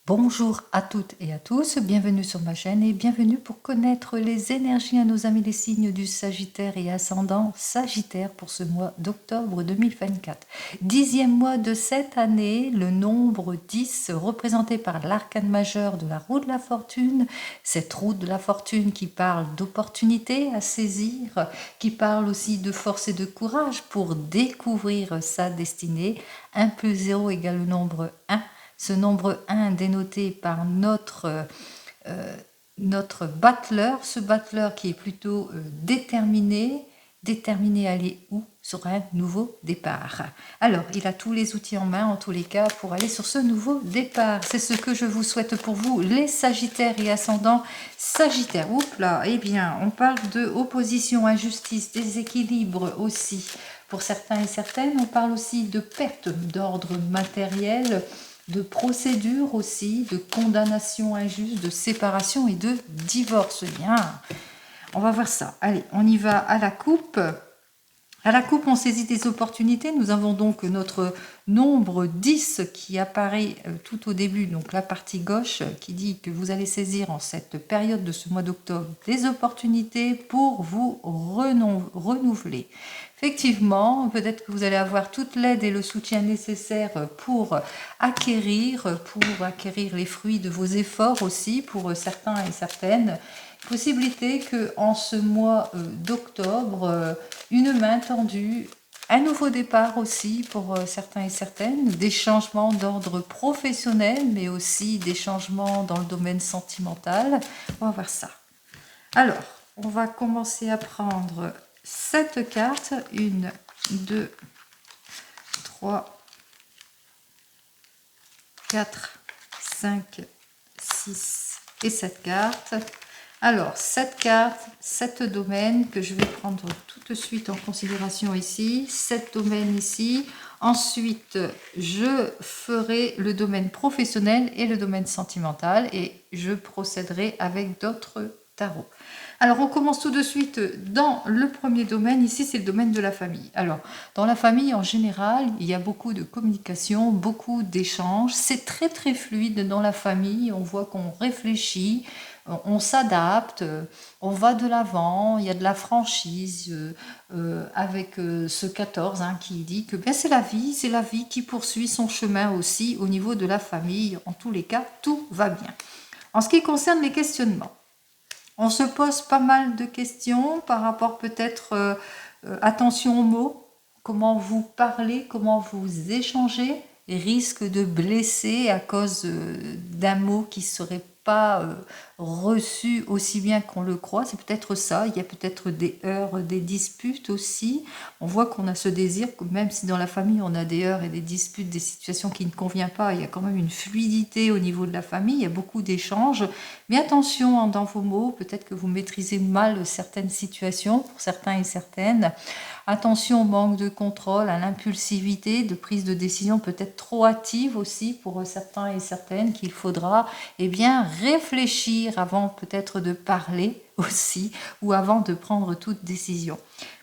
Bonjour à toutes et à tous, bienvenue sur ma chaîne et bienvenue pour connaître les énergies à nos amis les signes du Sagittaire et ascendant Sagittaire pour ce mois d'octobre 2024. 10e mois de cette année, le nombre 10 représenté par l'arcane majeur de la roue de la fortune, cette roue de la fortune qui parle d'opportunités à saisir, qui parle aussi de force et de courage pour découvrir sa destinée. 1 plus 0 égale le nombre 1. Ce nombre 1 dénoté par notre battleur, ce battleur qui est plutôt déterminé à aller où sur un nouveau départ. Alors, il a tous les outils en main, en tous les cas, pour aller sur ce nouveau départ. C'est ce que je vous souhaite pour vous, les Sagittaires et ascendants Sagittaires. Oups là, eh bien, on parle de opposition, injustice, déséquilibre aussi. Pour certains et certaines, on parle aussi de perte d'ordre matériel, de procédure aussi, de condamnation injuste, de séparation et de divorce. Bien, on va voir ça. Allez, on y va à la coupe. À la coupe, on saisit des opportunités. Nous avons donc notre nombre 10 qui apparaît tout au début, donc la partie gauche, qui dit que vous allez saisir en cette période de ce mois d'octobre des opportunités pour vous renouveler. Effectivement, peut-être que vous allez avoir toute l'aide et le soutien nécessaires pour acquérir les fruits de vos efforts aussi, pour certains et certaines. Possibilité que en ce mois d'octobre, une main tendue, un nouveau départ aussi pour certains et certaines, des changements d'ordre professionnel, mais aussi des changements dans le domaine sentimental. On va voir ça. Alors, on va commencer à prendre cette carte. 1, 2, 3, 4, 5, 6 et 7 cartes. Alors, cette carte, 7 domaines que je vais prendre tout de suite en considération ici, 7 domaines ici. Ensuite, je ferai le domaine professionnel et le domaine sentimental et je procéderai avec d'autres tarots. Alors, on commence tout de suite dans le premier domaine. Ici, c'est le domaine de la famille. Alors, dans la famille, en général, il y a beaucoup de communication, beaucoup d'échanges. C'est très, très fluide dans la famille. On voit qu'on réfléchit, on s'adapte, on va de l'avant, il y a de la franchise avec ce 14 qui dit que c'est la vie qui poursuit son chemin aussi au niveau de la famille. En tous les cas, tout va bien. En ce qui concerne les questionnements, on se pose pas mal de questions par rapport peut-être, attention aux mots, comment vous parlez, comment vous échangez, risque de blesser à cause d'un mot qui serait pas reçu aussi bien qu'on le croit. C'est peut-être ça, il y a peut-être des heurts, des disputes aussi. On voit qu'on a ce désir, même si dans la famille on a des heurts et des disputes, des situations qui ne conviennent pas, il y a quand même une fluidité au niveau de la famille, il y a beaucoup d'échanges. Mais attention dans vos mots, peut-être que vous maîtrisez mal certaines situations pour certains et certaines. Attention au manque de contrôle, à l'impulsivité, de prise de décision peut-être trop hâtive aussi pour certains et certaines, qu'il faudra réfléchir avant peut-être de parler aussi ou avant de prendre toute décision.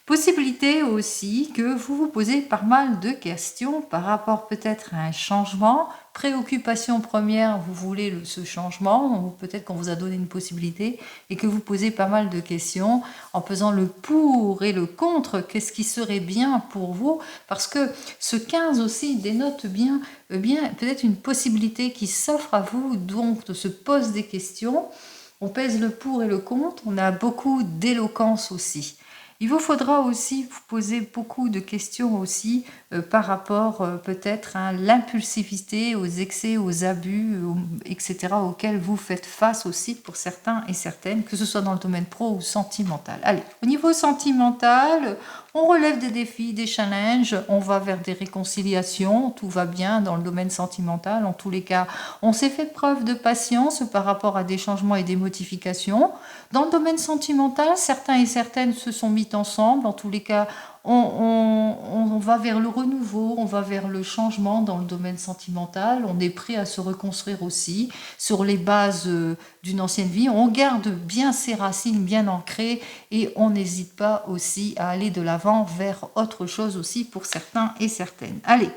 Possibilité aussi que vous vous posez pas mal de questions par rapport peut-être à un changement. Préoccupation première, vous voulez ce changement, ou peut-être qu'on vous a donné une possibilité et que vous posez pas mal de questions en pesant le pour et le contre, qu'est-ce qui serait bien pour vous, parce que ce 15 aussi dénote bien peut-être une possibilité qui s'offre à vous, donc se pose des questions, on pèse le pour et le contre, on a beaucoup d'éloquence aussi. Il vous faudra aussi vous poser beaucoup de questions aussi par rapport peut-être à l'impulsivité, aux excès, aux abus, etc. auxquels vous faites face aussi pour certains et certaines, que ce soit dans le domaine pro ou sentimental. Allez, au niveau sentimental, on relève des défis, des challenges, on va vers des réconciliations, tout va bien dans le domaine sentimental. En tous les cas, on s'est fait preuve de patience par rapport à des changements et des modifications. Dans le domaine sentimental, certains et certaines se sont mis ensemble. En tous les cas, on va vers le renouveau, on va vers le changement dans le domaine sentimental. On est prêt à se reconstruire aussi sur les bases d'une ancienne vie. On garde bien ses racines bien ancrées et on n'hésite pas aussi à aller de l'avant vers autre chose aussi pour certains et certaines. Allez,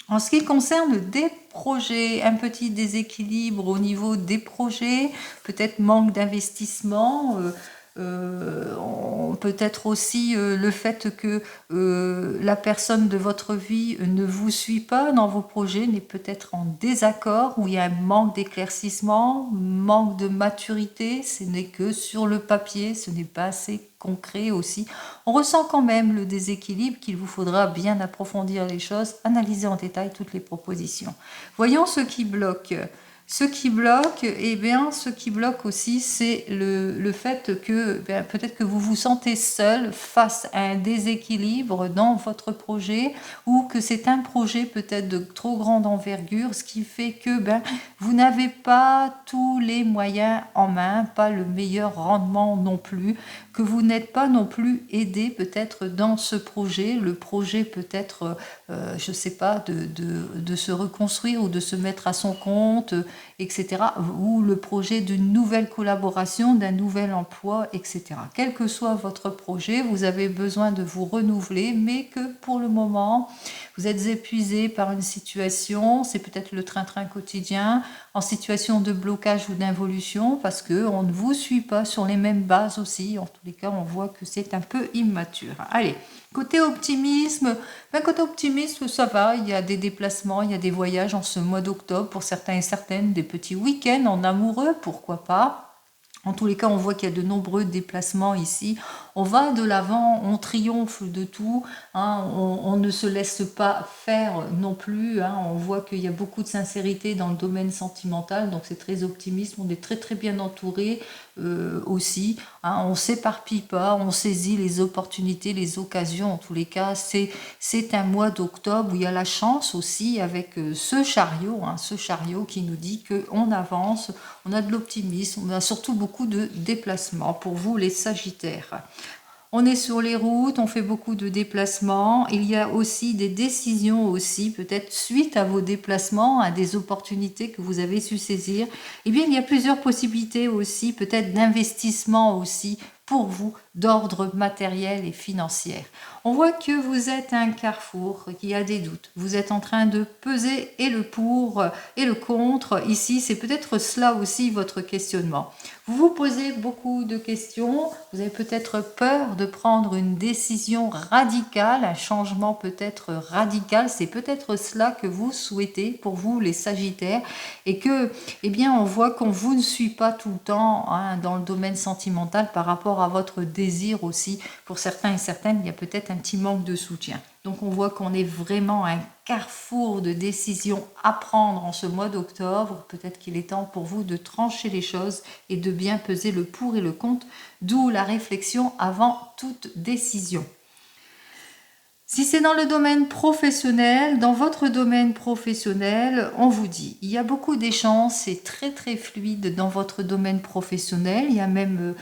En ce qui concerne des projets, un petit déséquilibre au niveau des projets, peut-être manque d'investissement, peut-être aussi le fait que la personne de votre vie ne vous suit pas dans vos projets, n'est peut-être en désaccord, où il y a un manque d'éclaircissement, manque de maturité, ce n'est que sur le papier, ce n'est pas assez concret aussi. On ressent quand même le déséquilibre qu'il vous faudra bien approfondir les choses, analyser en détail toutes les propositions. Voyons ce qui bloque. Ce qui bloque, eh bien, ce qui bloque aussi, c'est le fait que peut-être que vous vous sentez seul face à un déséquilibre dans votre projet, ou que c'est un projet peut-être de trop grande envergure, ce qui fait que vous n'avez pas tous les moyens en main, pas le meilleur rendement non plus, que vous n'êtes pas non plus aidé peut-être dans ce projet, le projet peut-être, je ne sais pas, de se reconstruire ou de se mettre à son compte, etc. Ou le projet d'une nouvelle collaboration, d'un nouvel emploi, etc. Quel que soit votre projet, vous avez besoin de vous renouveler, mais que pour le moment, vous êtes épuisé par une situation, c'est peut-être le train-train quotidien, en situation de blocage ou d'involution, parce qu'on ne vous suit pas sur les mêmes bases aussi. En tous les cas, on voit que c'est un peu immature. Allez, côté optimisme, côté optimisme, ça va, il y a des déplacements, il y a des voyages en ce mois d'octobre pour certains et certaines, des petits week-ends en amoureux, pourquoi pas. En tous les cas, on voit qu'il y a de nombreux déplacements ici. On va de l'avant, on triomphe de tout, hein, on ne se laisse pas faire non plus. Hein, on voit qu'il y a beaucoup de sincérité dans le domaine sentimental, donc c'est très optimiste. On est très très bien entouré aussi. Hein, on s'éparpille pas, on saisit les opportunités, les occasions. En tous les cas, c'est un mois d'octobre où il y a la chance aussi avec ce chariot qui nous dit qu'on avance, on a de l'optimisme, on a surtout beaucoup de déplacements pour vous les Sagittaires. On est sur les routes, on fait beaucoup de déplacements. Il y a aussi des décisions aussi, peut-être suite à vos déplacements, à des opportunités que vous avez su saisir. Eh bien, il y a plusieurs possibilités aussi, peut-être d'investissement aussi pour vous, d'ordre matériel et financier. On voit que vous êtes à un carrefour, qu'il y a des doutes. Vous êtes en train de peser et le pour et le contre. Ici, c'est peut-être cela aussi votre questionnement. Vous vous posez beaucoup de questions. Vous avez peut-être peur de prendre une décision radicale, un changement peut-être radical. C'est peut-être cela que vous souhaitez pour vous, les Sagittaires. Et que, eh bien, on voit qu'on vous ne suit pas tout le temps dans le domaine sentimental par rapport à votre désir aussi. Pour certains et certaines, il y a peut-être un petit manque de soutien. Donc on voit qu'on est vraiment à un carrefour de décisions à prendre en ce mois d'octobre. Peut-être qu'il est temps pour vous de trancher les choses et de bien peser le pour et le contre, d'où la réflexion avant toute décision. Si c'est dans le domaine professionnel, dans votre domaine professionnel, on vous dit, il y a beaucoup d'échanges, c'est très très fluide dans votre domaine professionnel. Il y a même,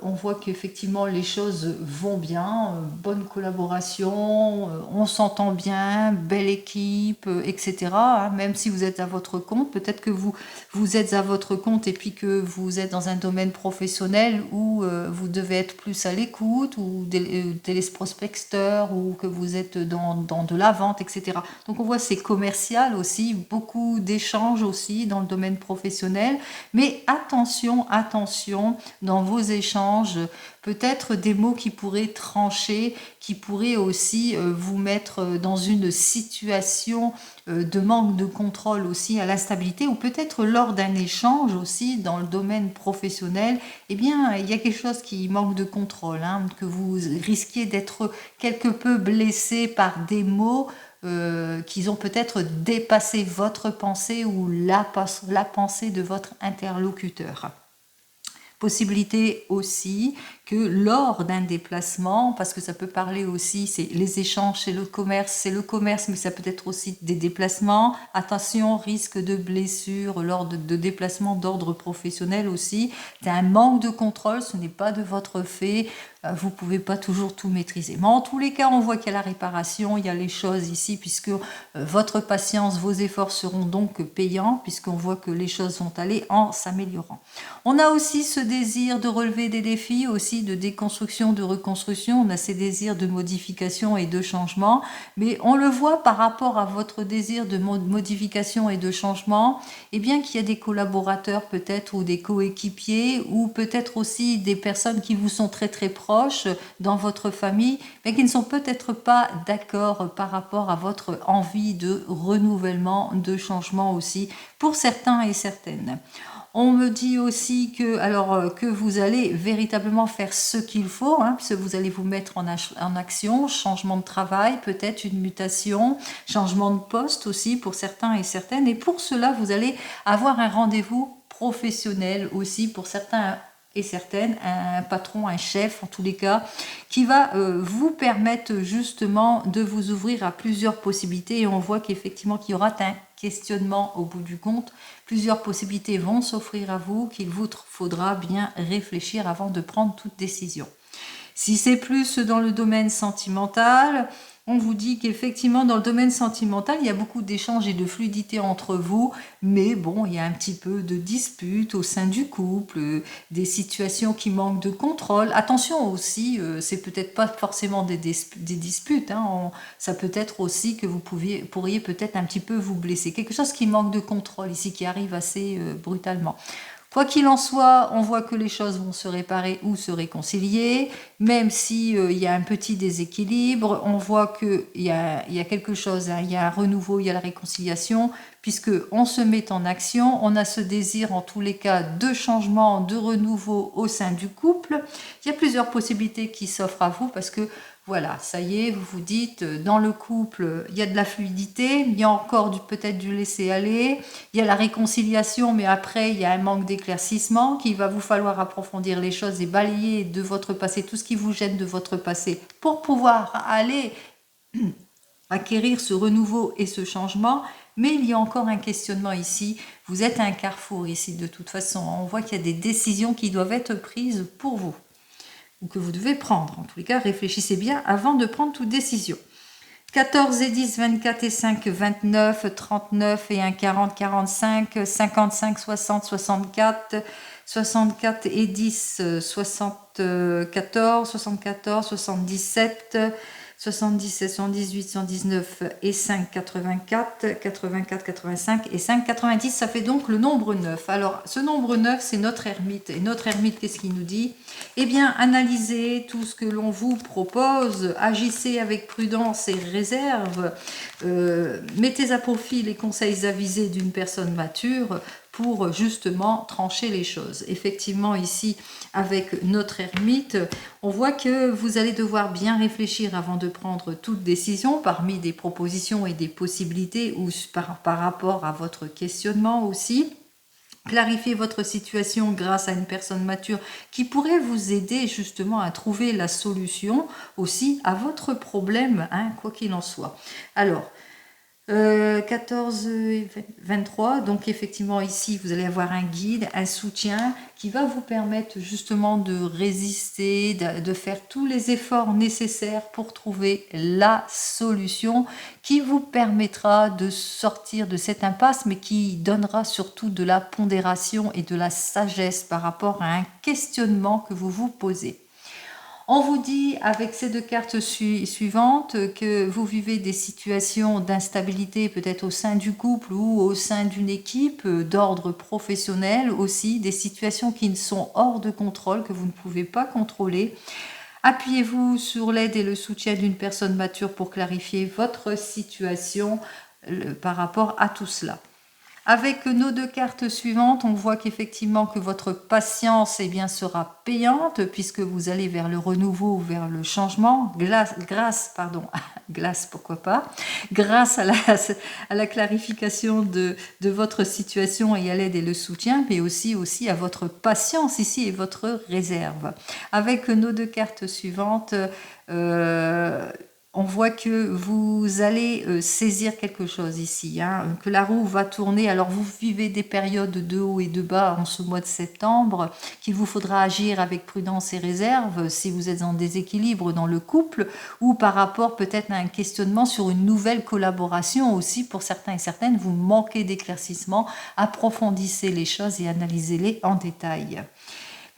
on voit qu'effectivement les choses vont bien, bonne collaboration, on s'entend bien, belle équipe, etc. Même si vous êtes à votre compte, peut-être que vous êtes à votre compte et puis que vous êtes dans un domaine professionnel où vous devez être plus à l'écoute, ou téléprospecteur, ou que vous êtes dans de la vente, etc. Donc on voit c'est commercial aussi, beaucoup d'échanges aussi dans le domaine professionnel. Mais attention, attention, dans vos échanges, peut-être des mots qui pourraient trancher, qui pourraient aussi vous mettre dans une situation de manque de contrôle aussi, à l'instabilité, ou peut-être lors d'un échange aussi dans le domaine professionnel, eh bien il y a quelque chose qui manque de contrôle, que vous risquiez d'être quelque peu blessé par des mots qui ont peut-être dépassé votre pensée ou la pensée de votre interlocuteur. Possibilité aussi que lors d'un déplacement, parce que ça peut parler aussi, c'est les échanges, c'est le commerce, mais ça peut être aussi des déplacements. Attention, risque de blessure lors de déplacements d'ordre professionnel aussi. C'est un manque de contrôle, ce n'est pas de votre fait. Vous ne pouvez pas toujours tout maîtriser. Mais en tous les cas, on voit qu'il y a la réparation, il y a les choses ici, puisque votre patience, vos efforts seront donc payants, puisqu'on voit que les choses vont aller en s'améliorant. On a aussi ce désir de relever des défis aussi aussi de déconstruction, de reconstruction, on a ces désirs de modification et de changement, mais on le voit par rapport à votre désir de modification et de changement, eh bien qu'il y a des collaborateurs peut-être ou des coéquipiers ou peut-être aussi des personnes qui vous sont très très proches dans votre famille, mais qui ne sont peut-être pas d'accord par rapport à votre envie de renouvellement, de changement aussi, pour certains et certaines. On me dit aussi que, alors, que vous allez véritablement faire ce qu'il faut, hein, puisque vous allez vous mettre en action, changement de travail, peut-être une mutation, changement de poste aussi pour certains et certaines. Et pour cela, vous allez avoir un rendez-vous professionnel aussi pour certains et certaines, un patron, un chef en tous les cas, qui va vous permettre justement de vous ouvrir à plusieurs possibilités. Et on voit qu'effectivement qu'il y aura un questionnement au bout du compte. Plusieurs possibilités vont s'offrir à vous qu'il vous faudra bien réfléchir avant de prendre toute décision. Si c'est plus dans le domaine sentimental, on vous dit qu'effectivement dans le domaine sentimental, il y a beaucoup d'échanges et de fluidité entre vous, mais bon, il y a un petit peu de disputes au sein du couple, des situations qui manquent de contrôle. Attention aussi, c'est peut-être pas forcément des disputes, hein, ça peut être aussi que vous pourriez peut-être un petit peu vous blesser. Quelque chose qui manque de contrôle ici, qui arrive assez brutalement. Quoi qu'il en soit, on voit que les choses vont se réparer ou se réconcilier, même si il y a un petit déséquilibre, on voit qu'il y a quelque chose, hein, il y a un renouveau, il y a la réconciliation, puisque on se met en action, on a ce désir en tous les cas de changement, de renouveau au sein du couple. Il y a plusieurs possibilités qui s'offrent à vous parce que voilà, ça y est, vous vous dites, dans le couple, il y a de la fluidité, il y a encore peut-être du laisser-aller, il y a la réconciliation, mais après, il y a un manque d'éclaircissement, qu'il va vous falloir approfondir les choses et balayer de votre passé tout ce qui vous gêne de votre passé pour pouvoir aller acquérir ce renouveau et ce changement. Mais il y a encore un questionnement ici. Vous êtes à un carrefour ici, de toute façon. On voit qu'il y a des décisions qui doivent être prises pour vous, ou que vous devez prendre. En tous les cas, réfléchissez bien avant de prendre toute décision. 14 et 10, 24 et 5, 29, 39 et 1, 40, 45, 55, 60, 64, 64 et 10, 74, 74, 77, 77, 118, 119 et 5, 84, 84, 85 et 5, 90, ça fait donc le nombre 9. Alors, ce nombre 9, c'est notre ermite. Et notre ermite, qu'est-ce qu'il nous dit? Eh bien, analysez tout ce que l'on vous propose, agissez avec prudence et réserve, mettez à profit les conseils avisés d'une personne mature pour justement trancher les choses. Effectivement, ici, avec notre ermite, on voit que vous allez devoir bien réfléchir avant de prendre toute décision parmi des propositions et des possibilités ou par rapport à votre questionnement aussi. Clarifier votre situation grâce à une personne mature qui pourrait vous aider justement à trouver la solution aussi à votre problème, hein, quoi qu'il en soit. Alors, 14 et 23, donc effectivement ici vous allez avoir un guide, un soutien qui va vous permettre justement de résister, de faire tous les efforts nécessaires pour trouver la solution qui vous permettra de sortir de cette impasse, mais qui donnera surtout de la pondération et de la sagesse par rapport à un questionnement que vous vous posez. On vous dit avec ces deux cartes suivantes que vous vivez des situations d'instabilité peut-être au sein du couple ou au sein d'une équipe d'ordre professionnel aussi, des situations qui sont hors de contrôle, que vous ne pouvez pas contrôler. Appuyez-vous sur l'aide et le soutien d'une personne mature pour clarifier votre situation par rapport à tout cela. Avec nos deux cartes suivantes, on voit qu'effectivement que votre patience sera payante puisque vous allez vers le renouveau, vers le changement, grâce à la clarification de votre situation et à l'aide et le soutien, mais aussi à votre patience ici et votre réserve. Avec nos deux cartes suivantes, on voit que vous allez saisir quelque chose ici, hein, que la roue va tourner. Alors vous vivez des périodes de haut et de bas en ce mois de septembre, qu'il vous faudra agir avec prudence et réserve si vous êtes en déséquilibre dans le couple ou par rapport peut-être à un questionnement sur une nouvelle collaboration aussi pour certains et certaines. Vous manquez d'éclaircissement, approfondissez les choses et analysez-les en détail.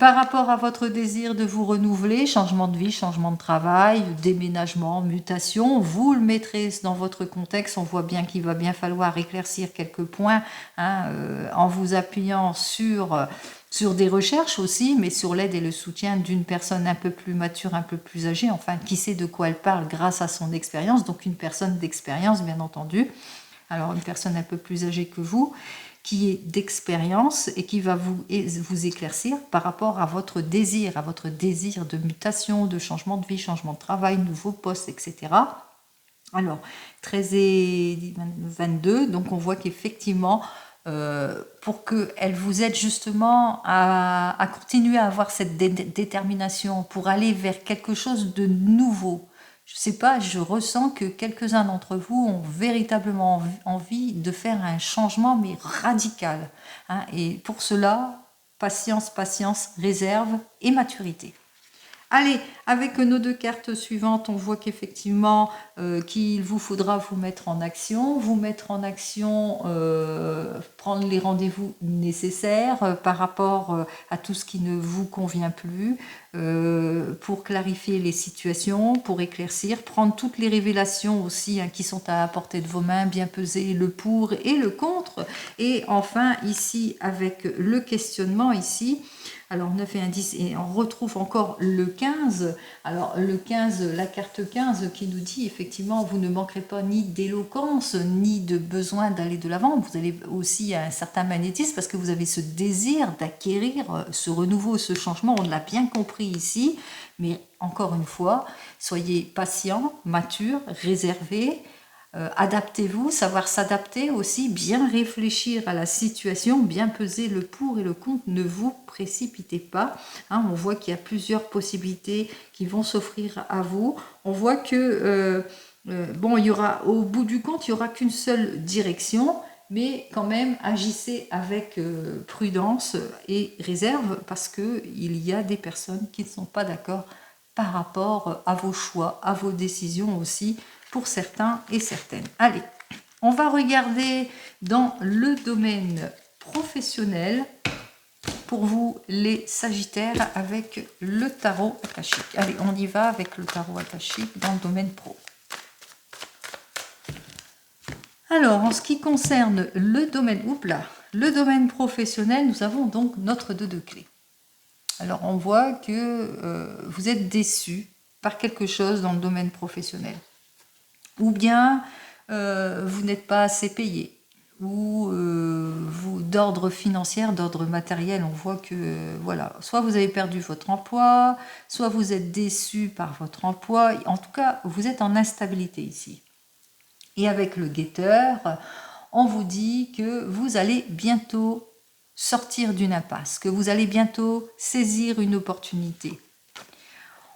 Par rapport à votre désir de vous renouveler, changement de vie, changement de travail, déménagement, mutation, vous le mettrez dans votre contexte. On voit bien qu'il va bien falloir éclaircir quelques points hein, en vous appuyant sur des recherches aussi, mais sur l'aide et le soutien d'une personne un peu plus mature, un peu plus âgée, enfin qui sait de quoi elle parle grâce à son expérience, donc une personne d'expérience bien entendu. Alors une personne un peu plus âgée que vous, qui est d'expérience et qui va vous éclaircir par rapport à votre désir de mutation, de changement de vie, changement de travail, nouveau poste, etc. Alors, 13 et 22, donc on voit qu'effectivement, pour qu'elle vous aide justement à continuer à avoir cette détermination, pour aller vers quelque chose de nouveau. Je ne sais pas, je ressens que quelques-uns d'entre vous ont véritablement envie de faire un changement, mais radical. Hein, et pour cela, patience, réserve et maturité. Allez, avec nos deux cartes suivantes, on voit qu'effectivement, qu'il vous faudra vous mettre en action, prendre les rendez-vous nécessaires par rapport à tout ce qui ne vous convient plus, pour clarifier les situations, pour éclaircir, prendre toutes les révélations aussi hein, qui sont à la portée de vos mains, bien peser le pour et le contre. Et enfin, ici, avec le questionnement, ici, alors 9 et un 10, et on retrouve encore le 15. Alors le 15, la carte 15 qui nous dit effectivement, vous ne manquerez pas ni d'éloquence, ni de besoin d'aller de l'avant. Vous avez aussi un certain magnétisme parce que vous avez ce désir d'acquérir ce renouveau, ce changement. On l'a bien compris ici, mais encore une fois, soyez patient, mature, réservé. Adaptez-vous, savoir s'adapter aussi, bien réfléchir à la situation, bien peser le pour et le contre, ne vous précipitez pas. Hein, on voit qu'il y a plusieurs possibilités qui vont s'offrir à vous. On voit que, bon, il y aura, au bout du compte, il n'y aura qu'une seule direction, mais quand même, agissez avec prudence et réserve parce qu'il y a des personnes qui ne sont pas d'accord par rapport à vos choix, à vos décisions aussi, pour certains et certaines. Allez, on va regarder dans le domaine professionnel pour vous les Sagittaires avec le tarot akashique. Allez, on y va avec le tarot akashique dans le domaine pro. Alors, en ce qui concerne le domaine professionnel, nous avons donc notre 2 de clés. Alors, on voit que vous êtes déçu par quelque chose dans le domaine professionnel. Ou bien vous n'êtes pas assez payé, ou d'ordre financier, d'ordre matériel, on voit que voilà, soit vous avez perdu votre emploi, soit vous êtes déçu par votre emploi, en tout cas vous êtes en instabilité ici. Et avec le guetteur, on vous dit que vous allez bientôt sortir d'une impasse, que vous allez bientôt saisir une opportunité.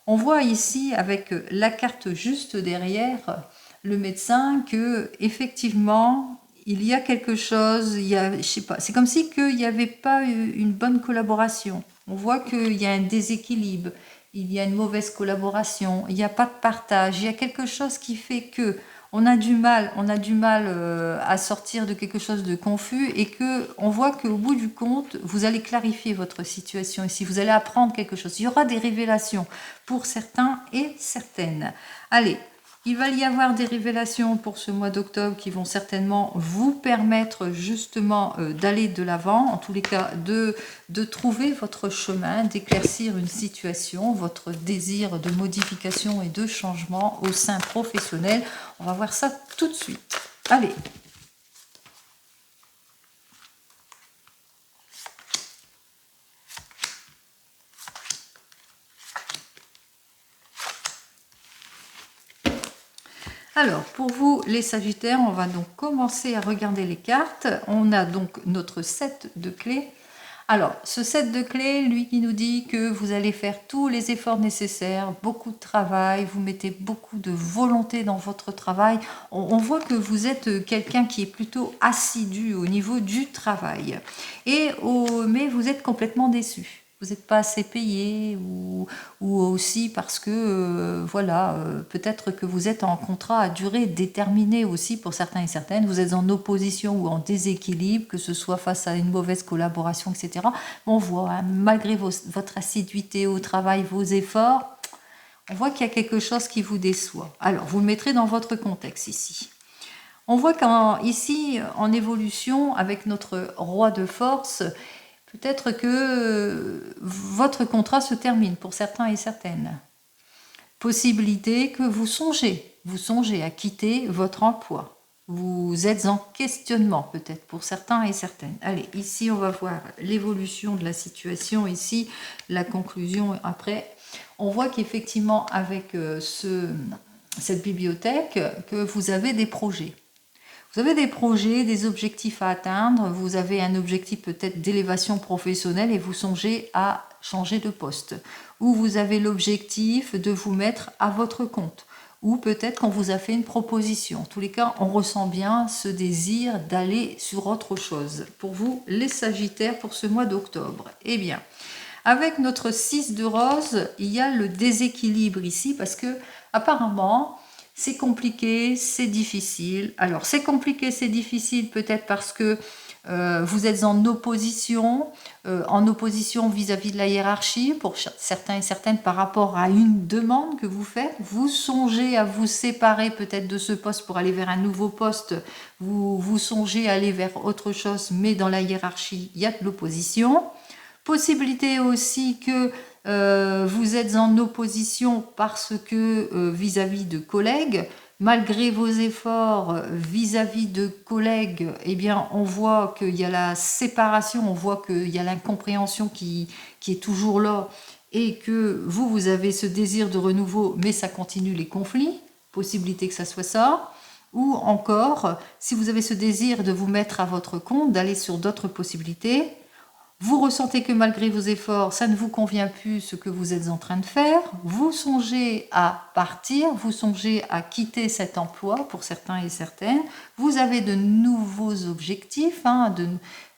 On voit ici avec la carte juste derrière le médecin que effectivement il y a quelque chose, je sais pas, c'est comme si qu'il n'y avait pas une bonne collaboration. On voit qu'il y a un déséquilibre, il y a une mauvaise collaboration, il n'y a pas de partage, il y a quelque chose qui fait que on a du mal à sortir de quelque chose de confus et que on voit qu'au bout du compte, vous allez clarifier votre situation ici, vous allez apprendre quelque chose. Il y aura des révélations pour certains et certaines. Allez, il va y avoir des révélations pour ce mois d'octobre qui vont certainement vous permettre justement d'aller de l'avant, en tous les cas de trouver votre chemin, d'éclaircir une situation, votre désir de modification et de changement au sein professionnel. On va voir ça tout de suite. Allez. Alors, pour vous, les Sagittaires, on va donc commencer à regarder les cartes. On a donc notre set de clés. Alors, ce set de clés, lui qui nous dit que vous allez faire tous les efforts nécessaires, beaucoup de travail, vous mettez beaucoup de volonté dans votre travail. On voit que vous êtes quelqu'un qui est plutôt assidu au niveau du travail. Mais vous êtes complètement déçu. vous n'êtes pas assez payé ou aussi parce que, voilà, peut-être que vous êtes en contrat à durée déterminée aussi pour certains et certaines. Vous êtes en opposition ou en déséquilibre, que ce soit face à une mauvaise collaboration, etc. On voit, hein, malgré votre assiduité au travail, vos efforts, on voit qu'il y a quelque chose qui vous déçoit. Alors, vous le mettrez dans votre contexte ici. On voit qu'ici, en évolution, avec notre roi de force, peut-être que votre contrat se termine pour certains et certaines. Possibilité que vous songez à quitter votre emploi. Vous êtes en questionnement peut-être pour certains et certaines. Allez, ici on va voir l'évolution de la situation, ici la conclusion après. On voit qu'effectivement avec cette bibliothèque, que vous avez des projets. Vous avez des projets, des objectifs à atteindre, vous avez un objectif peut-être d'élévation professionnelle et vous songez à changer de poste. Ou vous avez l'objectif de vous mettre à votre compte. Ou peut-être qu'on vous a fait une proposition. En tous les cas, on ressent bien ce désir d'aller sur autre chose. Pour vous, les Sagittaires, pour ce mois d'octobre. Eh bien, avec notre 6 de rose, il y a le déséquilibre ici parce que apparemment, c'est compliqué, c'est difficile. Alors, c'est compliqué, c'est difficile peut-être parce que vous êtes en opposition vis-à-vis de la hiérarchie, pour certains et certaines par rapport à une demande que vous faites. Vous songez à vous séparer peut-être de ce poste pour aller vers un nouveau poste. Vous songez à aller vers autre chose, mais dans la hiérarchie, il y a de l'opposition. Possibilité aussi que vous êtes en opposition parce que vis-à-vis de collègues, malgré vos efforts vis-à-vis de collègues, eh bien, on voit qu'il y a la séparation, on voit qu'il y a l'incompréhension qui est toujours là et que vous avez ce désir de renouveau, mais ça continue les conflits, possibilité que ça soit ça. Ou encore, si vous avez ce désir de vous mettre à votre compte, d'aller sur d'autres possibilités, vous ressentez que malgré vos efforts, ça ne vous convient plus ce que vous êtes en train de faire. Vous songez à partir, vous songez à quitter cet emploi pour certains et certaines. Vous avez de nouveaux objectifs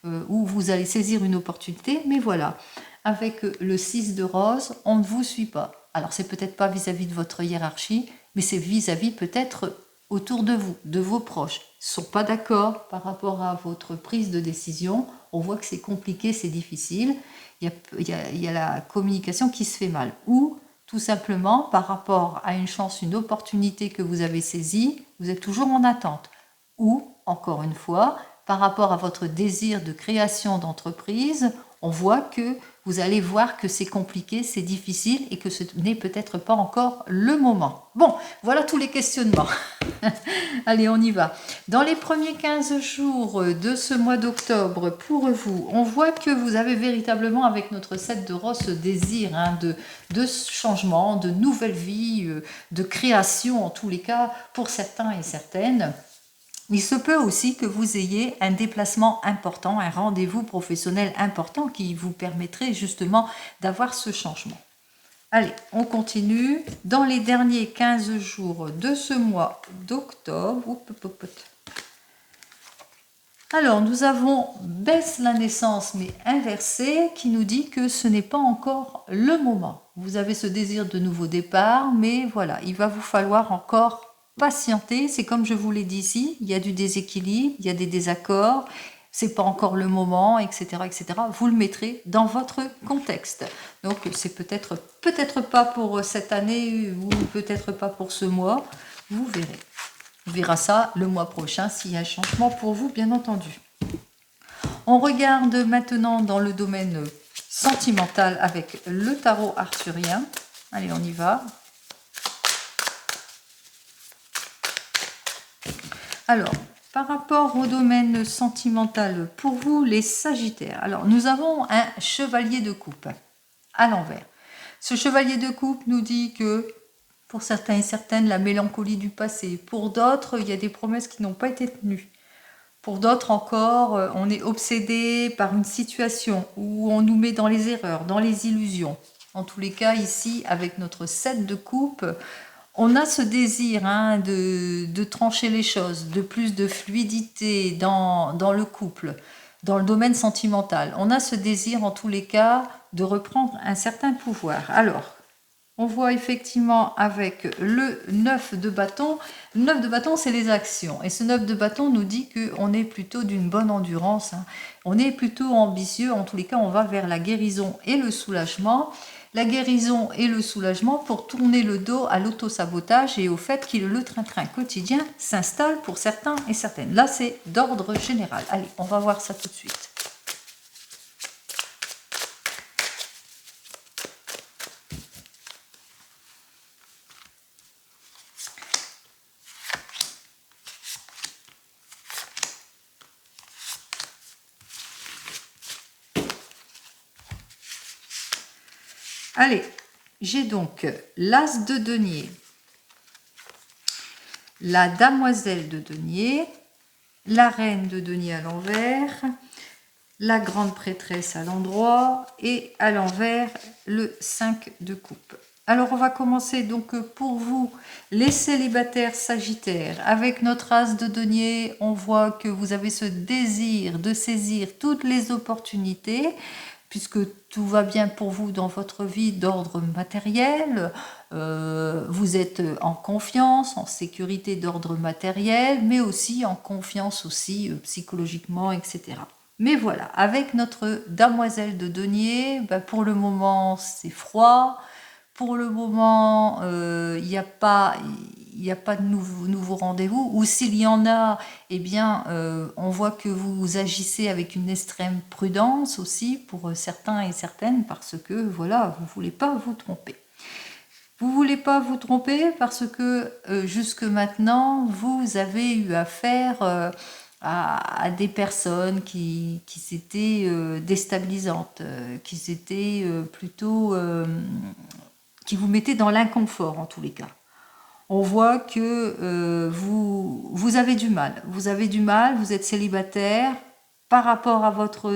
où vous allez saisir une opportunité. Mais voilà, avec le 6 de rose, on ne vous suit pas. Alors c'est peut-être pas vis-à-vis de votre hiérarchie, mais c'est vis-à-vis peut-être autour de vous, de vos proches. Ils ne sont pas d'accord par rapport à votre prise de décision. On voit que c'est compliqué, c'est difficile. Il y a la communication qui se fait mal. Ou tout simplement par rapport à une chance, une opportunité que vous avez saisie, vous êtes toujours en attente. Ou, encore une fois, par rapport à votre désir de création d'entreprise, on voit que vous allez voir que c'est compliqué, c'est difficile et que ce n'est peut-être pas encore le moment. Bon, voilà tous les questionnements. Allez, on y va. Dans les premiers 15 jours de ce mois d'octobre, pour vous, on voit que vous avez véritablement, avec notre 7 de rose, ce désir de changement, de nouvelle vie, de création, en tous les cas, pour certains et certaines. Il se peut aussi que vous ayez un déplacement important, un rendez-vous professionnel important qui vous permettrait justement d'avoir ce changement. Allez, on continue. Dans les derniers 15 jours de ce mois d'octobre, alors nous avons baisse la naissance mais inversée qui nous dit que ce n'est pas encore le moment. Vous avez ce désir de nouveau départ, mais voilà, il va vous falloir encore patienter. C'est comme je vous l'ai dit ici, il y a du déséquilibre, il y a des désaccords, c'est pas encore le moment, etc., etc. Vous le mettrez dans votre contexte. Donc c'est peut-être pas pour cette année ou peut-être pas pour ce mois. Vous verrez. On verra ça le mois prochain s'il y a un changement pour vous, bien entendu. On regarde maintenant dans le domaine sentimental avec le tarot arthurien. Allez, on y va. Alors, par rapport au domaine sentimental, pour vous, les Sagittaires, alors nous avons un chevalier de coupe à l'envers. Ce chevalier de coupe nous dit que, pour certains et certaines, la mélancolie du passé. Pour d'autres, il y a des promesses qui n'ont pas été tenues. Pour d'autres encore, on est obsédé par une situation où on nous met dans les erreurs, dans les illusions. En tous les cas, ici, avec notre 7 de coupe, on a ce désir de trancher les choses, de plus de fluidité dans le couple, dans le domaine sentimental. On a ce désir en tous les cas de reprendre un certain pouvoir. Alors, on voit effectivement avec le 9 de bâton. Le 9 de bâton, c'est les actions. Et ce 9 de bâton nous dit qu'on est plutôt d'une bonne endurance. On est plutôt ambitieux. En tous les cas, on va vers la guérison et le soulagement. La guérison et le soulagement pour tourner le dos à l'autosabotage et au fait que le train-train quotidien s'installe pour certains et certaines. Là, c'est d'ordre général. Allez, on va voir ça tout de suite. Allez, j'ai donc l'As de denier, la Damoiselle de denier, la Reine de denier à l'envers, la Grande Prêtresse à l'endroit et à l'envers le 5 de coupe. Alors on va commencer donc pour vous les célibataires sagittaires. Avec notre As de denier, on voit que vous avez ce désir de saisir toutes les opportunités, puisque tout va bien pour vous dans votre vie d'ordre matériel, vous êtes en confiance, en sécurité d'ordre matériel, mais aussi en confiance aussi psychologiquement, etc. Mais voilà, avec notre Damoiselle de denier, pour le moment c'est froid, pour le moment il n'y a pas de nouveau rendez-vous, ou s'il y en a, eh bien, on voit que vous agissez avec une extrême prudence aussi pour certains et certaines, parce que voilà, vous ne voulez pas vous tromper. Vous ne voulez pas vous tromper parce que jusque maintenant, vous avez eu affaire à des personnes qui étaient déstabilisantes, qui étaient plutôt... qui vous mettaient dans l'inconfort en tous les cas. On voit que vous avez du mal. Vous avez du mal, vous êtes célibataire par rapport à votre...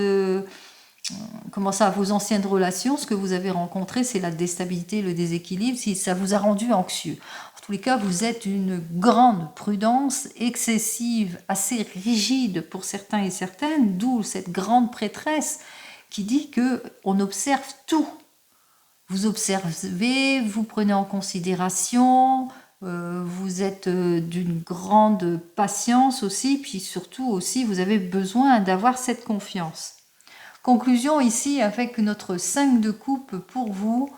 comment ça, à vos anciennes relations, ce que vous avez rencontré, c'est la déstabilité, le déséquilibre, si ça vous a rendu anxieux. En tous les cas, vous êtes une grande prudence excessive, assez rigide pour certains et certaines, d'où cette grande prêtresse qui dit que on observe tout. Vous observez, vous prenez en considération, vous êtes d'une grande patience aussi, puis surtout aussi, vous avez besoin d'avoir cette confiance. Conclusion ici, avec notre 5 de coupe pour vous,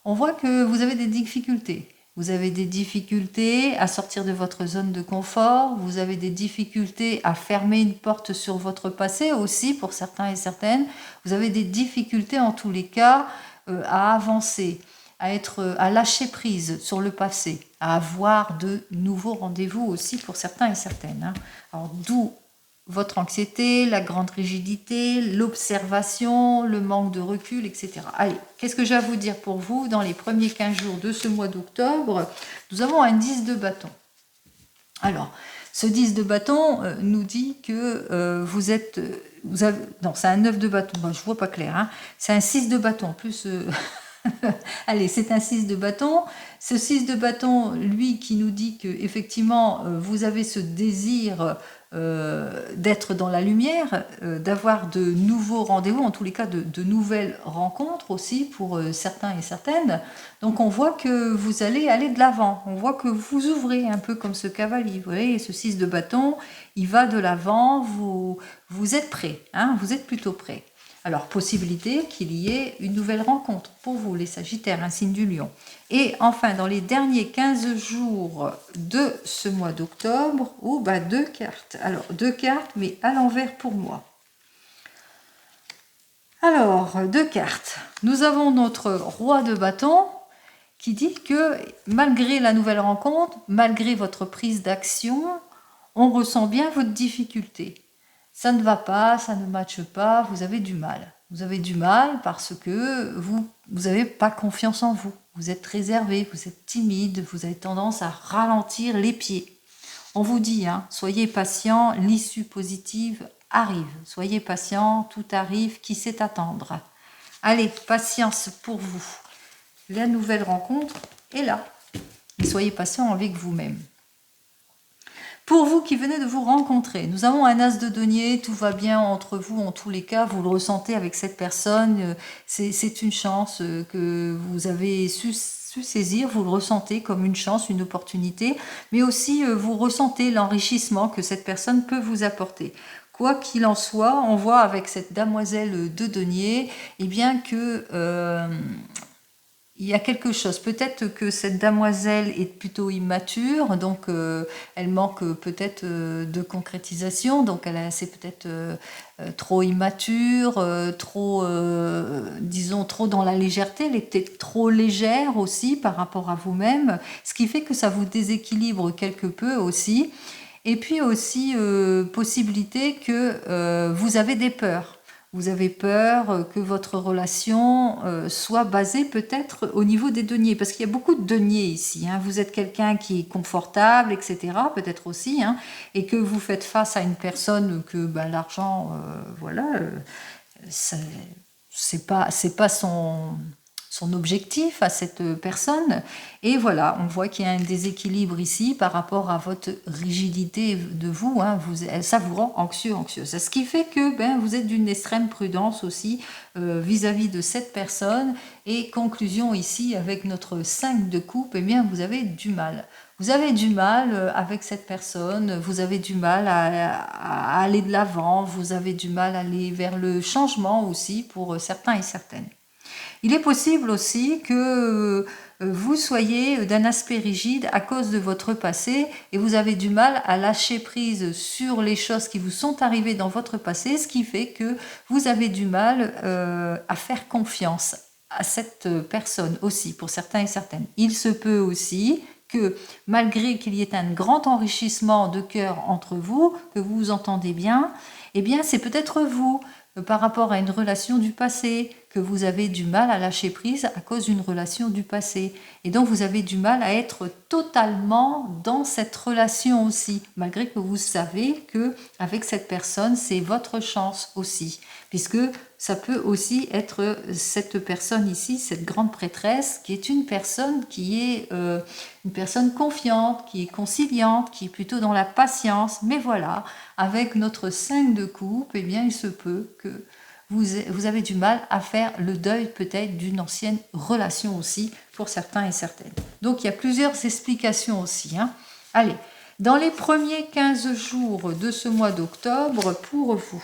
on voit que vous avez des difficultés. Vous avez des difficultés à sortir de votre zone de confort, vous avez des difficultés à fermer une porte sur votre passé aussi pour certains et certaines, vous avez des difficultés en tous les cas à avancer, à lâcher prise sur le passé, à avoir de nouveaux rendez-vous aussi pour certains et certaines. Alors d'où votre anxiété, la grande rigidité, l'observation, le manque de recul, etc. Allez, qu'est-ce que j'ai à vous dire pour vous? Dans les premiers 15 jours de ce mois d'octobre, nous avons un 10 de bâton. Alors, ce 10 de bâton nous dit que vous êtes... non, c'est un 9 de bâton, bon, je ne vois pas clair. Hein. C'est un 6 de bâton, en plus... Allez, c'est un 6 de bâton. Ce 6 de bâton, lui, qui nous dit que effectivement, vous avez ce désir d'être dans la lumière, d'avoir de nouveaux rendez-vous, en tous les cas de nouvelles rencontres aussi pour certains et certaines. Donc on voit que vous allez aller de l'avant, on voit que vous ouvrez un peu comme ce cavalier. Vous voyez, ce 6 de bâton, il va de l'avant, vous êtes prêt, hein, vous êtes plutôt prêt. Alors, possibilité qu'il y ait une nouvelle rencontre pour vous, les Sagittaires, un signe du lion. Et enfin, dans les derniers 15 jours de ce mois d'octobre, deux cartes. Alors, 2 cartes, mais à l'envers pour moi. Alors, 2 cartes. Nous avons notre roi de bâton qui dit que malgré la nouvelle rencontre, malgré votre prise d'action, on ressent bien votre difficulté. Ça ne va pas, ça ne matche pas, vous avez du mal. Vous avez du mal parce que vous n'avez pas confiance en vous. Vous êtes réservé, vous êtes timide, vous avez tendance à ralentir les pieds. On vous dit, hein, soyez patient, l'issue positive arrive. Soyez patient, tout arrive, qui sait attendre. Allez, patience pour vous. La nouvelle rencontre est là. Et soyez patient avec vous-même. Pour vous qui venez de vous rencontrer, nous avons un as de denier, tout va bien entre vous en tous les cas, vous le ressentez avec cette personne, c'est une chance que vous avez su saisir, vous le ressentez comme une chance, une opportunité, mais aussi vous ressentez l'enrichissement que cette personne peut vous apporter. Quoi qu'il en soit, on voit avec cette damoiselle de denier, eh bien que il y a quelque chose. Peut-être que cette damoiselle est plutôt immature, donc elle manque peut-être de concrétisation, donc c'est peut-être trop immature, trop, disons, trop dans la légèreté, elle est peut-être trop légère aussi par rapport à vous-même, ce qui fait que ça vous déséquilibre quelque peu aussi. Et puis aussi, possibilité que vous avez des peurs. Vous avez peur que votre relation soit basée peut-être au niveau des deniers, parce qu'il y a beaucoup de deniers ici. Hein. Vous êtes quelqu'un qui est confortable, etc. Peut-être aussi, hein, et que vous faites face à une personne que ben, l'argent, voilà, c'est pas son objectif à cette personne. Et voilà, on voit qu'il y a un déséquilibre ici par rapport à votre rigidité de vous. Hein, ça vous rend anxieux. Ce qui fait que ben, vous êtes d'une extrême prudence aussi vis-à-vis de cette personne. Et conclusion ici, avec notre 5 de coupe, eh bien, vous avez du mal. Vous avez du mal avec cette personne, vous avez du mal à aller de l'avant, vous avez du mal à aller vers le changement aussi pour certains et certaines. Il est possible aussi que vous soyez d'un aspect rigide à cause de votre passé et vous avez du mal à lâcher prise sur les choses qui vous sont arrivées dans votre passé, ce qui fait que vous avez du mal à faire confiance à cette personne aussi, pour certains et certaines. Il se peut aussi que malgré qu'il y ait un grand enrichissement de cœur entre vous, que vous vous entendez bien, eh bien c'est peut-être vous par rapport à une relation du passé, que vous avez du mal à lâcher prise à cause d'une relation du passé. Et donc vous avez du mal à être totalement dans cette relation aussi, malgré que vous savez que avec cette personne, c'est votre chance aussi, puisque ça peut aussi être cette personne ici, cette grande prêtresse, qui est une personne une personne confiante, qui est conciliante, qui est plutôt dans la patience. Mais voilà, avec notre 5 de coupe, eh bien il se peut que vous avez du mal à faire le deuil peut-être d'une ancienne relation aussi, pour certains et certaines. Donc il y a plusieurs explications aussi. Hein. Allez, dans les premiers 15 jours de ce mois d'octobre, pour vous,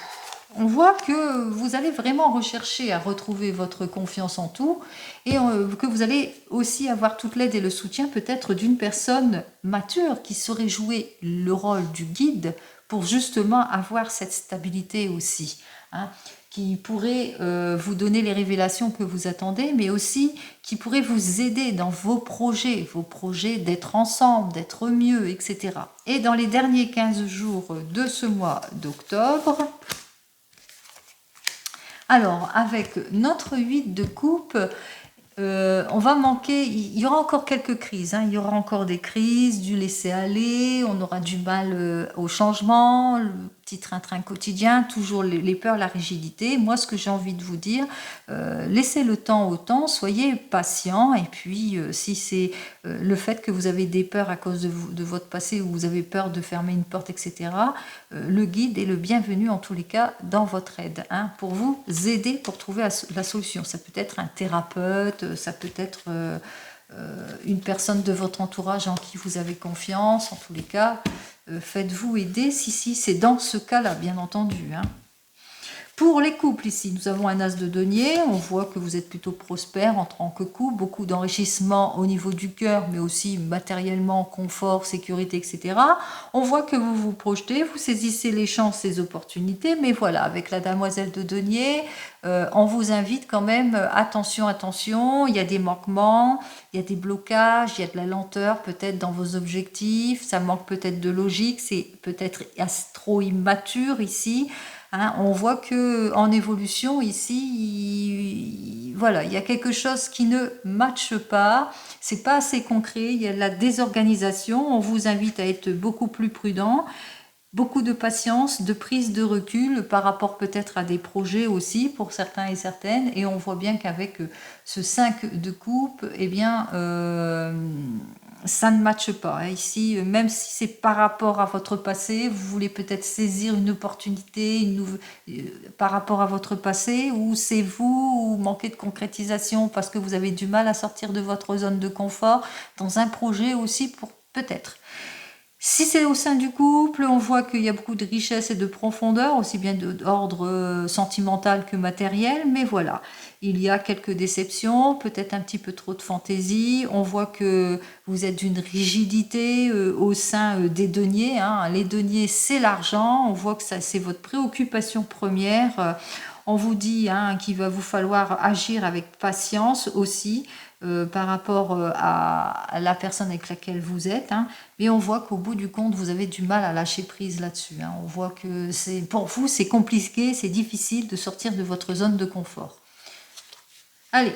on voit que vous allez vraiment rechercher à retrouver votre confiance en tout et que vous allez aussi avoir toute l'aide et le soutien peut-être d'une personne mature qui saurait jouer le rôle du guide pour justement avoir cette stabilité aussi. Hein, qui pourrait vous donner les révélations que vous attendez, mais aussi qui pourrait vous aider dans vos projets d'être ensemble, d'être mieux, etc. Et dans les derniers 15 jours de ce mois d'octobre, alors avec notre 8 de coupe, on va manquer, il y aura encore quelques crises, hein, il y aura encore des crises, du laisser aller, on aura du mal au changement, le petit train-train quotidien, toujours les peurs, la rigidité. Moi, ce que j'ai envie de vous dire, laissez le temps au temps, soyez patient, et puis si c'est le fait que vous avez des peurs à cause de votre passé, ou vous avez peur de fermer une porte, etc., le guide est le bienvenu en tous les cas dans votre aide, hein, pour vous aider pour trouver la solution. Ça peut être un thérapeute, ça peut être une personne de votre entourage en qui vous avez confiance. En tous les cas, faites-vous aider si c'est dans ce cas-là, bien entendu. Hein. Pour les couples ici, nous avons un as de denier, on voit que vous êtes plutôt prospère en tant que couple, beaucoup d'enrichissement au niveau du cœur, mais aussi matériellement, confort, sécurité, etc. On voit que vous vous projetez, vous saisissez les chances, les opportunités, mais voilà, avec la demoiselle de denier, on vous invite quand même, attention, attention, il y a des manquements, il y a des blocages, il y a de la lenteur peut-être dans vos objectifs, ça manque peut-être de logique, c'est peut-être trop immature ici. Hein, on voit que en évolution ici, voilà, il y a quelque chose qui ne matche pas, c'est pas assez concret, il y a de la désorganisation. On vous invite à être beaucoup plus prudent, beaucoup de patience, de prise de recul par rapport peut-être à des projets aussi pour certains et certaines. Et on voit bien qu'avec ce 5 de coupe, eh bien, ça ne matche pas. Hein. Ici, même si c'est par rapport à votre passé, vous voulez peut-être saisir une opportunité par rapport à votre passé, ou c'est vous, ou manquez de concrétisation parce que vous avez du mal à sortir de votre zone de confort, dans un projet aussi, pour peut-être. Si c'est au sein du couple, on voit qu'il y a beaucoup de richesse et de profondeur, aussi bien d'ordre sentimental que matériel, mais voilà, il y a quelques déceptions, peut-être un petit peu trop de fantaisie, on voit que vous êtes d'une rigidité au sein des deniers, hein. Les deniers c'est l'argent, on voit que ça c'est votre préoccupation première, on vous dit hein, qu'il va vous falloir agir avec patience aussi, par rapport à la personne avec laquelle vous êtes, hein, mais on voit qu'au bout du compte, vous avez du mal à lâcher prise là-dessus. Hein. On voit que pour vous, c'est compliqué, c'est difficile de sortir de votre zone de confort. Allez,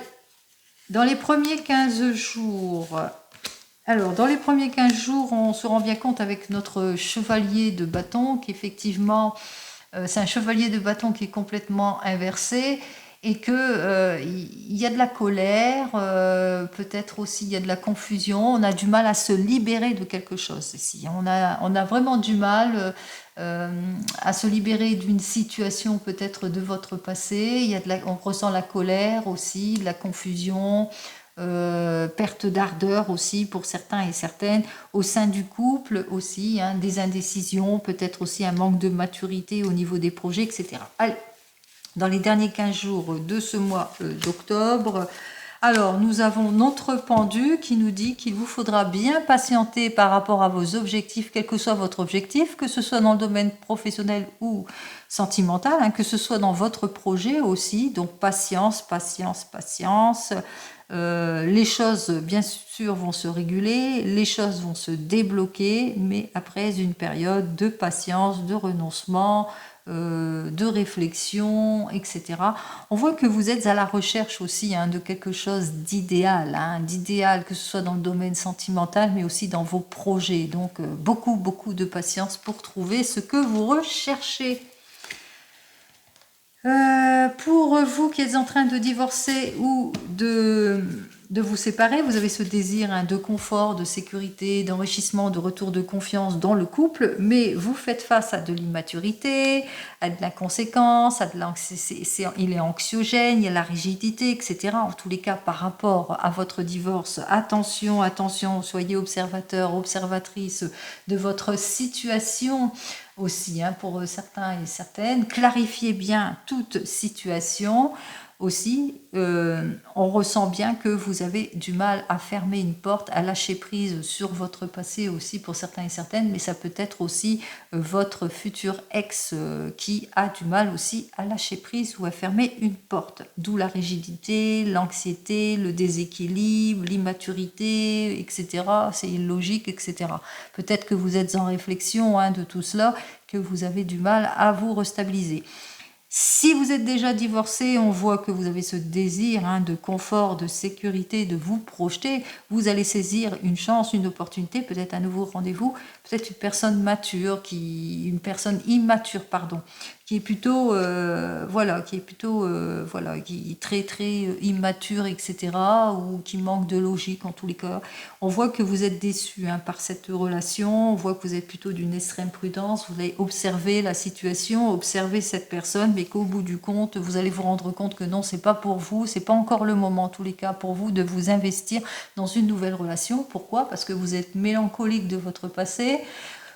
dans les premiers 15 jours, alors dans les premiers 15 jours, on se rend bien compte avec notre chevalier de bâton qu'effectivement, c'est un chevalier de bâton qui est complètement inversé, et que il y a de la colère, peut-être aussi il y a de la confusion, on a du mal à se libérer de quelque chose ici. On a vraiment du mal à se libérer d'une situation peut-être de votre passé. On ressent la colère aussi, de la confusion, perte d'ardeur aussi pour certains et certaines, au sein du couple aussi, hein, des indécisions, peut-être aussi un manque de maturité au niveau des projets, etc. Allez, dans les derniers 15 jours de ce mois d'octobre, alors nous avons notre pendu qui nous dit qu'il vous faudra bien patienter par rapport à vos objectifs, quel que soit votre objectif, que ce soit dans le domaine professionnel ou sentimental, hein, que ce soit dans votre projet aussi, donc patience, patience, patience. Les choses, bien sûr, vont se réguler, les choses vont se débloquer, mais après une période de patience, de renoncement, de réflexion, etc. On voit que vous êtes à la recherche aussi hein, de quelque chose d'idéal, hein, que ce soit dans le domaine sentimental, mais aussi dans vos projets. Donc, beaucoup, beaucoup de patience pour trouver ce que vous recherchez. Pour vous qui êtes en train de divorcer ou de vous séparer, vous avez ce désir hein, de confort, de sécurité, d'enrichissement, de retour de confiance dans le couple, mais vous faites face à de l'immaturité, à de l'inconséquence, il est anxiogène, il y a la rigidité, etc. En tous les cas, par rapport à votre divorce, attention, attention, soyez observateur, observatrice de votre situation aussi, hein, pour certains et certaines. Clarifiez bien toute situation aussi. On ressent bien que vous avez du mal à fermer une porte, à lâcher prise sur votre passé aussi pour certains et certaines, mais ça peut être aussi votre futur ex qui a du mal aussi à lâcher prise ou à fermer une porte. D'où la rigidité, l'anxiété, le déséquilibre, l'immaturité, etc. C'est illogique, etc. Peut-être que vous êtes en réflexion hein, de tout cela, que vous avez du mal à vous restabiliser. Si vous êtes déjà divorcé, on voit que vous avez ce désir hein, de confort, de sécurité, de vous projeter. Vous allez saisir une chance, une opportunité, peut-être un nouveau rendez-vous, peut-être une personne immature, pardon, qui est plutôt, qui est très très immature, etc., ou qui manque de logique en tous les cas. On voit que vous êtes déçu hein, par cette relation. On voit que vous êtes plutôt d'une extrême prudence. Vous allez observer la situation, observer cette personne, mais qu'au bout du compte, vous allez vous rendre compte que non, c'est pas pour vous, c'est pas encore le moment en tous les cas pour vous de vous investir dans une nouvelle relation. Pourquoi? Parce que vous êtes mélancolique de votre passé.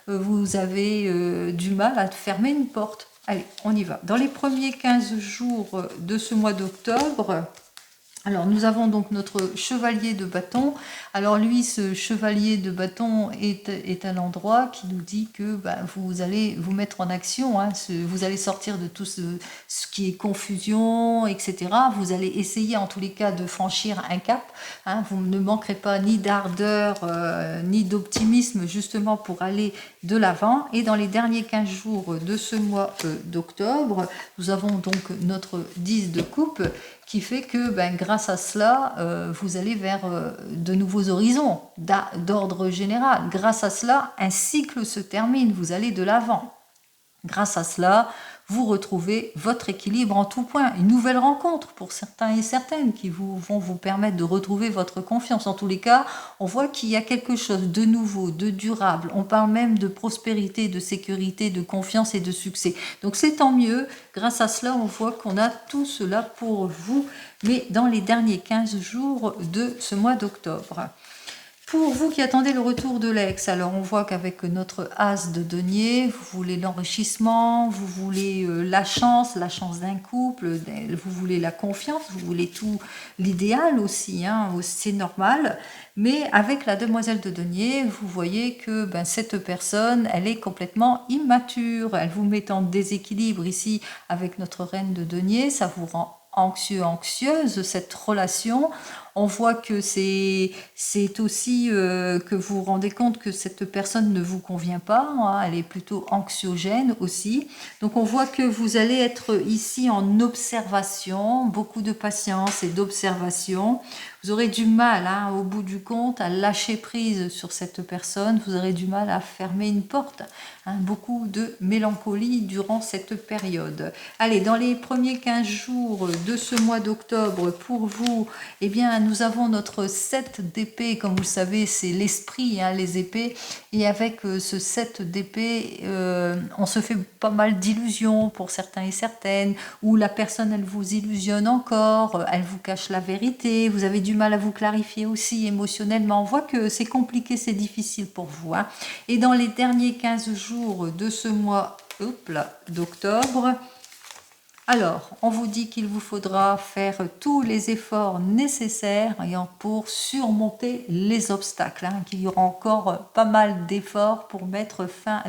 Vous avez du mal à fermer une porte. Allez, on y va. Dans les premiers 15 jours de ce mois d'octobre, alors nous avons donc notre chevalier de bâton. Alors lui, ce chevalier de bâton est un endroit qui nous dit que vous allez vous mettre en action, hein, vous allez sortir de tout ce qui est confusion, etc. Vous allez essayer en tous les cas de franchir un cap. Hein, vous ne manquerez pas ni d'ardeur ni d'optimisme justement pour aller de l'avant. Et dans les derniers 15 jours de ce mois d'octobre, nous avons donc notre 10 de coupe qui fait que grâce à cela, vous allez vers de nouveaux horizons d'ordre général. Grâce à cela, un cycle se termine, vous allez de l'avant. Grâce à cela, vous retrouvez votre équilibre en tout point. Une nouvelle rencontre pour certains et certaines qui vont vous permettre de retrouver votre confiance. En tous les cas, on voit qu'il y a quelque chose de nouveau, de durable. On parle même de prospérité, de sécurité, de confiance et de succès. Donc c'est tant mieux. Grâce à cela, on voit qu'on a tout cela pour vous, mais dans les derniers 15 jours de ce mois d'octobre. Pour vous qui attendez le retour de l'ex, alors on voit qu'avec notre as de denier, vous voulez l'enrichissement, vous voulez la chance d'un couple, vous voulez la confiance, vous voulez tout l'idéal aussi, hein, c'est normal. Mais avec la demoiselle de denier, vous voyez que cette personne, elle est complètement immature, elle vous met en déséquilibre ici avec notre reine de denier, ça vous rend anxieux, anxieuse, cette relation. On voit que c'est aussi que vous vous rendez compte que cette personne ne vous convient pas, hein, elle est plutôt anxiogène aussi. Donc on voit que vous allez être ici en observation, beaucoup de patience et d'observation. Vous aurez du mal, hein, au bout du compte, à lâcher prise sur cette personne. Vous aurez du mal à fermer une porte. Hein, beaucoup de mélancolie durant cette période. Allez, dans les premiers 15 jours de ce mois d'octobre, pour vous, eh bien, nous avons notre 7 d'épée. Comme vous le savez, c'est l'esprit, hein, les épées. Et avec ce 7 d'épée, on se fait pas mal d'illusions pour certains et certaines, où la personne, elle vous illusionne encore, elle vous cache la vérité, vous avez du mal à vous clarifier aussi émotionnellement. On voit que c'est compliqué, c'est difficile pour vous. Hein. Et dans les derniers 15 jours de ce mois d'octobre, alors, on vous dit qu'il vous faudra faire tous les efforts nécessaires pour surmonter les obstacles, hein, qu'il y aura encore pas mal d'efforts pour mettre fin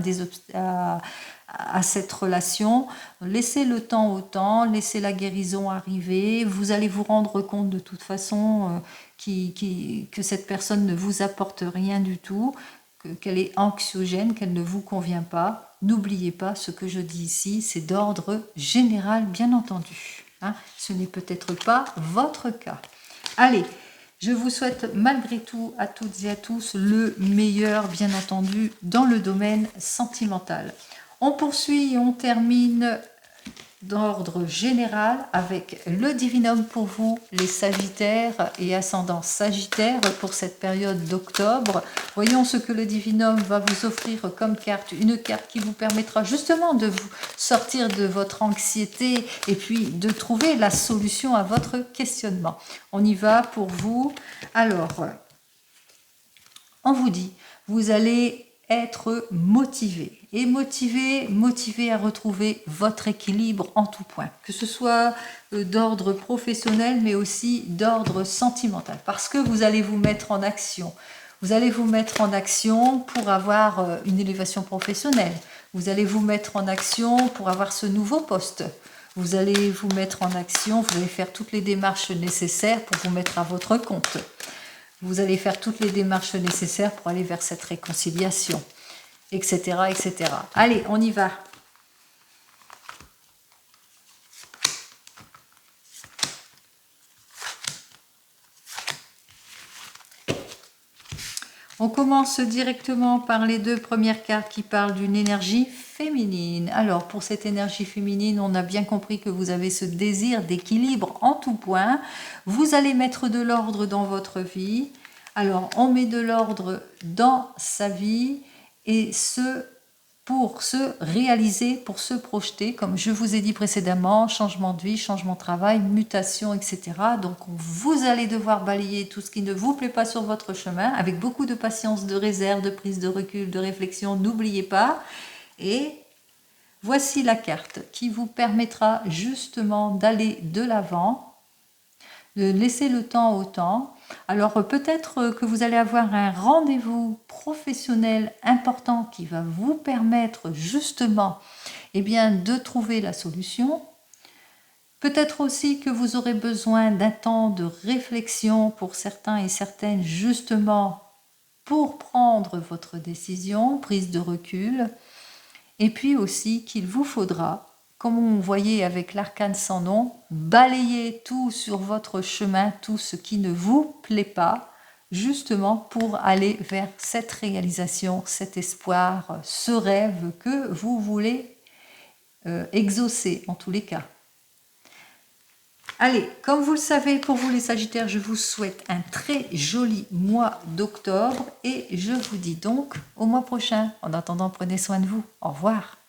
à cette relation. Laissez le temps au temps, laissez la guérison arriver. Vous allez vous rendre compte de toute façon que cette personne ne vous apporte rien du tout, qu'elle est anxiogène, qu'elle ne vous convient pas. N'oubliez pas ce que je dis ici, c'est d'ordre général, bien entendu. Hein, ce n'est peut-être pas votre cas. Allez, je vous souhaite malgré tout à toutes et à tous le meilleur, bien entendu, dans le domaine sentimental. On poursuit et on termine d'ordre général avec le divinum pour vous, les sagittaires et ascendants sagittaires pour cette période d'octobre. Voyons ce que le divinum va vous offrir comme carte, une carte qui vous permettra justement de vous sortir de votre anxiété et puis de trouver la solution à votre questionnement. On y va pour vous. Alors, on vous dit, vous allez être motivé et motivé à retrouver votre équilibre en tout point, que ce soit d'ordre professionnel mais aussi d'ordre sentimental, parce que vous allez vous mettre en action. Vous allez vous mettre en action pour avoir une élévation professionnelle. Vous allez vous mettre en action pour avoir ce nouveau poste. Vous allez vous mettre en action, vous allez faire toutes les démarches nécessaires pour vous mettre à votre compte. Vous allez faire toutes les démarches nécessaires pour aller vers cette réconciliation, etc., etc. Allez, on y va. On commence directement par les deux premières cartes qui parlent d'une énergie féminine. Alors, pour cette énergie féminine, on a bien compris que vous avez ce désir d'équilibre en tout point. Vous allez mettre de l'ordre dans votre vie. Alors, on met de l'ordre dans sa vie et ce pour se réaliser, pour se projeter, comme je vous ai dit précédemment, changement de vie, changement de travail, mutation, etc. Donc vous allez devoir balayer tout ce qui ne vous plaît pas sur votre chemin, avec beaucoup de patience, de réserve, de prise de recul, de réflexion, n'oubliez pas. Et voici la carte qui vous permettra justement d'aller de l'avant, de laisser le temps au temps. Alors peut-être que vous allez avoir un rendez-vous professionnel important qui va vous permettre justement de trouver la solution. Peut-être aussi que vous aurez besoin d'un temps de réflexion pour certains et certaines justement pour prendre votre décision, prise de recul. Et puis aussi qu'il vous faudra, comme on voyait avec l'arcane sans nom, balayer tout sur votre chemin, tout ce qui ne vous plaît pas, justement pour aller vers cette réalisation, cet espoir, ce rêve que vous voulez exaucé en tous les cas. Allez, comme vous le savez, pour vous les Sagittaires, je vous souhaite un très joli mois d'octobre et je vous dis donc au mois prochain. En attendant, prenez soin de vous. Au revoir.